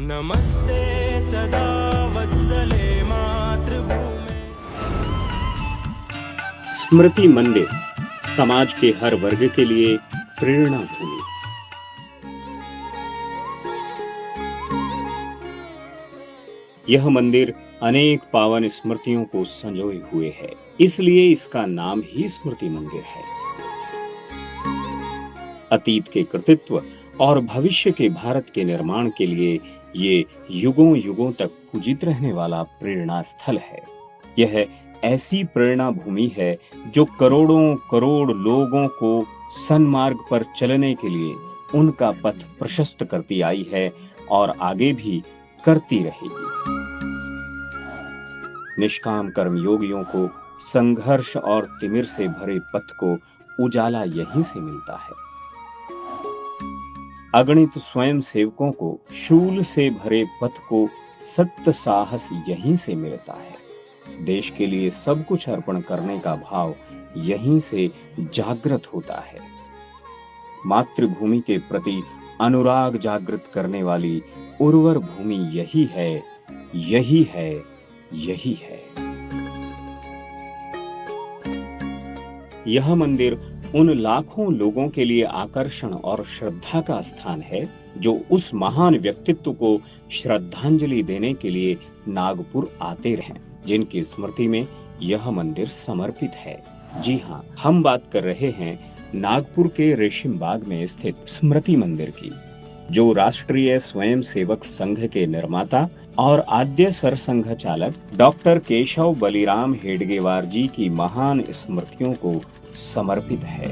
नमस्ते सदा वत्सले मातृभूमे। स्मृति मंदिर समाज के हर वर्ग के लिए प्रेरणा भूमि। यह मंदिर अनेक पावन स्मृतियों को संजोए हुए है, इसलिए इसका नाम ही स्मृति मंदिर है। अतीत के कृतित्व और भविष्य के भारत के निर्माण के लिए ये युगों युगों तक पूजित रहने वाला प्रेरणा स्थल है। यह ऐसी प्रेरणा भूमि है जो करोड़ों करोड़ लोगों को सन्मार्ग पर चलने के लिए उनका पथ प्रशस्त करती आई है और आगे भी करती रहेगी। निष्काम कर्मयोगियों को संघर्ष और तिमिर से भरे पथ को उजाला यहीं से मिलता है। अगणित स्वयं सेवकों को शूल से भरे पथ को सत्य साहस यहीं से मिलता है। देश के लिए सब कुछ अर्पण करने का भाव यहीं से जागृत होता है। मातृभूमि के प्रति अनुराग जागृत करने वाली उर्वर भूमि यही है, यही है, यही है। यह मंदिर उन लाखों लोगों के लिए आकर्षण और श्रद्धा का स्थान है जो उस महान व्यक्तित्व को श्रद्धांजलि देने के लिए नागपुर आते रहे, जिनकी स्मृति में यह मंदिर समर्पित है। जी हाँ, हम बात कर रहे हैं नागपुर के रेशिम बाग में स्थित स्मृति मंदिर की, जो राष्ट्रीय स्वयं सेवक संघ के निर्माता और आद्य सरसंघ चालक डॉक्टर केशव बलिराम हेडगेवार जी की महान स्मृतियों को समर्पित है।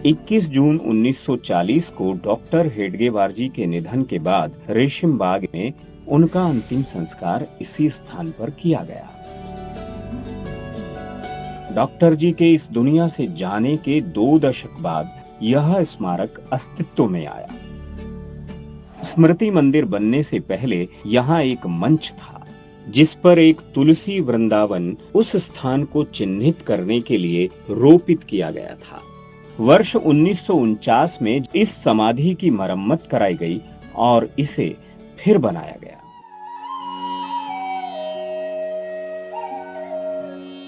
21 जून 1940 को डॉक्टर हेडगेवार जी के निधन के बाद रेशिम बाग में उनका अंतिम संस्कार इसी स्थान पर किया गया। डॉक्टर जी के इस दुनिया से जाने के 2 दशक बाद यह स्मारक अस्तित्व में आया। स्मृति मंदिर बनने से पहले यहाँ एक मंच था जिस पर एक तुलसी वृंदावन उस स्थान को चिन्हित करने के लिए रोपित किया गया था। वर्ष 1949 में इस समाधि की मरम्मत कराई गई और इसे फिर बनाया गया।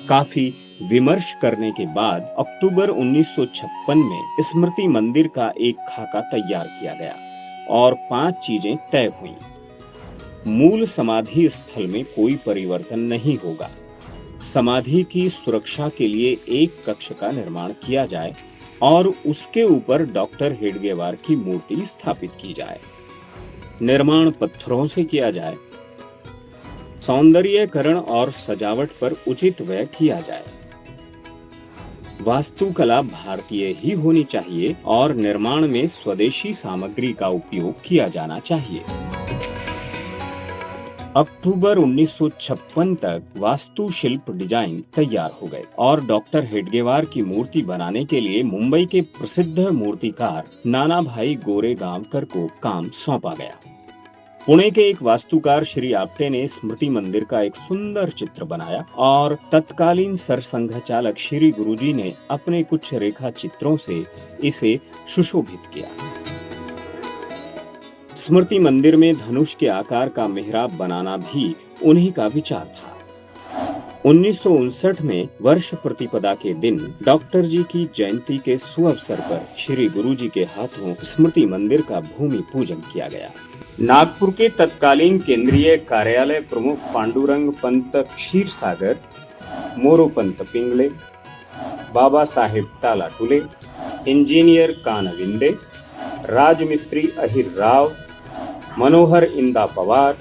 काफी विमर्श करने के बाद अक्टूबर 1956 में स्मृति मंदिर का एक खाका तैयार किया गया और 5 चीजें तय हुई। मूल समाधि स्थल में कोई परिवर्तन नहीं होगा। समाधि की सुरक्षा के लिए एक कक्ष का निर्माण किया जाए और उसके ऊपर डॉक्टर हेडगेवार की मूर्ति स्थापित की जाए। निर्माण पत्थरों से किया जाए। सौंदर्यीकरण और सजावट पर उचित व्यय किया जाए। वास्तुकला भारतीय ही होनी चाहिए और निर्माण में स्वदेशी सामग्री का उपयोग किया जाना चाहिए। अक्टूबर 1956 तक वास्तुशिल्प डिजाइन तैयार हो गए और डॉक्टर हेडगेवार की मूर्ति बनाने के लिए मुंबई के प्रसिद्ध मूर्तिकार नानाभाई गोरेगांवकर को काम सौंपा गया। पुणे के एक वास्तुकार श्री आप्टे ने स्मृति मंदिर का एक सुंदर चित्र बनाया और तत्कालीन सरसंघ चालक श्री गुरुजी ने अपने कुछ रेखा चित्रों से इसे सुशोभित किया। स्मृति मंदिर में धनुष के आकार का मिहराब बनाना भी उन्हीं का विचार था। 1959 में वर्ष प्रतिपदा के दिन डॉक्टर जी की जयंती के सुअवसर पर श्री गुरुजी के हाथों स्मृति मंदिर का भूमि पूजन किया गया। नागपुर के तत्कालीन केंद्रीय कार्यालय प्रमुख पांडुरंग पंत क्षीरसागर, मोरोपंत पिंगले, बाबा साहेब तालाटुले, इंजीनियर कानविंदे, राजमिस्त्री अहिर राव, मनोहर इंदा पवार,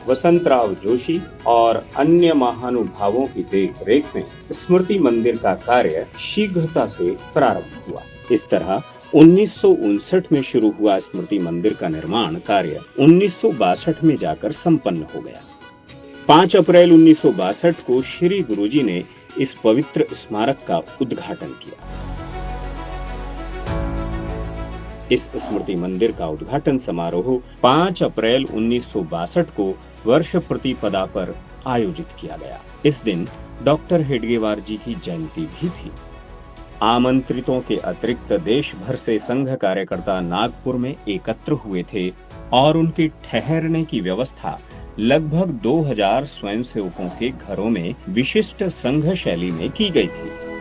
वसंतराव जोशी और अन्य महानुभावों की देखरेख में स्मृति मंदिर का कार्य शीघ्रता से प्रारंभ हुआ। इस तरह 1959 में शुरू हुआ स्मृति मंदिर का निर्माण कार्य 1962 में जाकर संपन्न हो गया। 5 अप्रैल 1962 को श्री गुरुजी ने इस पवित्र स्मारक का उद्घाटन किया। इस स्मृति मंदिर का उद्घाटन समारोह 5 अप्रैल 1962 को वर्ष प्रतिपदा पर आयोजित किया गया। इस दिन डॉक्टर हेडगेवार जी की जयंती भी थी। आमंत्रितों के अतिरिक्त देश भर से संघ कार्यकर्ता नागपुर में एकत्र हुए थे और उनके ठहरने की व्यवस्था लगभग 2000 स्वयंसेवकों के घरों में विशिष्ट संघ शैली में की गई थी।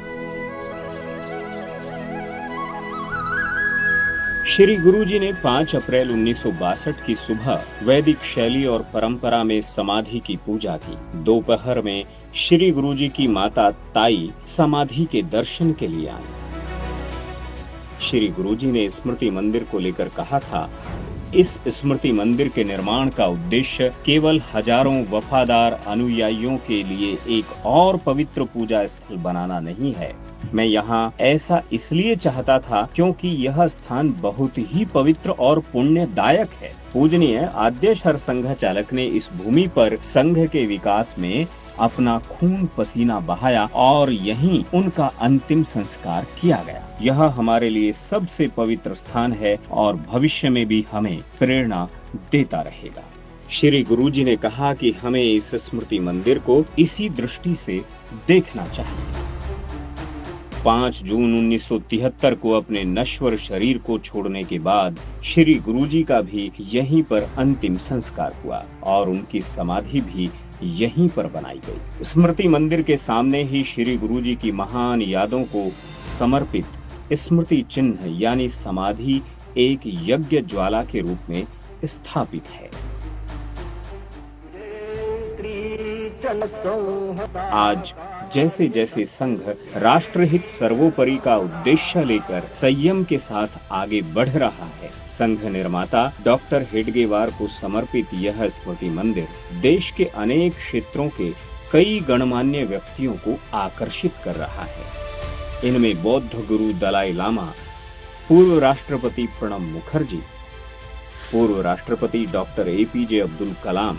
श्री गुरुजी ने 5 अप्रैल 1962 की सुबह वैदिक शैली और परंपरा में समाधि की पूजा की। दोपहर में श्री गुरुजी की माता ताई समाधि के दर्शन के लिए आई। श्री गुरुजी ने स्मृति मंदिर को लेकर कहा था, इस स्मृति मंदिर के निर्माण का उद्देश्य केवल हजारों वफादार अनुयायियों के लिए एक और पवित्र पूजा स्थल बनाना नहीं है। मैं यहाँ ऐसा इसलिए चाहता था क्योंकि यह स्थान बहुत ही पवित्र और पुण्यदायक है। पूजनीय आद्यशर संघ चालक ने इस भूमि पर संघ के विकास में अपना खून पसीना बहाया और यहीं उनका अंतिम संस्कार किया गया। यह हमारे लिए सबसे पवित्र स्थान है और भविष्य में भी हमें प्रेरणा देता रहेगा। श्री गुरुजी ने कहा कि हमें इस स्मृति मंदिर को इसी दृष्टि से देखना चाहिए। 5 जून 1973 को अपने नश्वर शरीर को छोड़ने के बाद श्री गुरुजी का भी यहीं पर अंतिम संस्कार हुआ और उनकी समाधि भी यहीं पर बनाई गई। स्मृति मंदिर के सामने ही श्री गुरुजी की महान यादों को समर्पित स्मृति चिन्ह यानी समाधि एक यज्ञ ज्वाला के रूप में स्थापित है। आज जैसे जैसे संघ राष्ट्रहित सर्वोपरि का उद्देश्य लेकर संयम के साथ आगे बढ़ रहा है, संघ निर्माता डॉक्टर हेडगेवार को समर्पित यह स्मृति मंदिर देश के अनेक क्षेत्रों के कई गणमान्य व्यक्तियों को आकर्षित कर रहा है। इनमें बौद्ध गुरु दलाई लामा, पूर्व राष्ट्रपति प्रणब मुखर्जी, पूर्व राष्ट्रपति डॉक्टर एपीजे अब्दुल कलाम,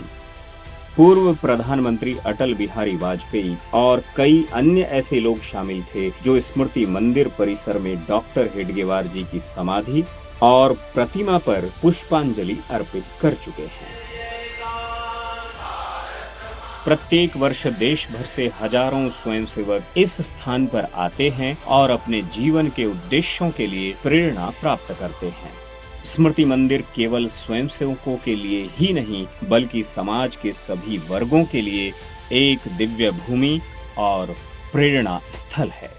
पूर्व प्रधानमंत्री अटल बिहारी वाजपेयी और कई अन्य ऐसे लोग शामिल थे जो स्मृति मंदिर परिसर में डॉक्टर हेडगेवार जी की समाधि और प्रतिमा पर पुष्पांजलि अर्पित कर चुके हैं। प्रत्येक वर्ष देश भर से हजारों स्वयंसेवक इस स्थान पर आते हैं और अपने जीवन के उद्देश्यों के लिए प्रेरणा प्राप्त करते हैं। स्मृति मंदिर केवल स्वयंसेवकों के लिए ही नहीं बल्कि समाज के सभी वर्गों के लिए एक दिव्य भूमि और प्रेरणा स्थल है।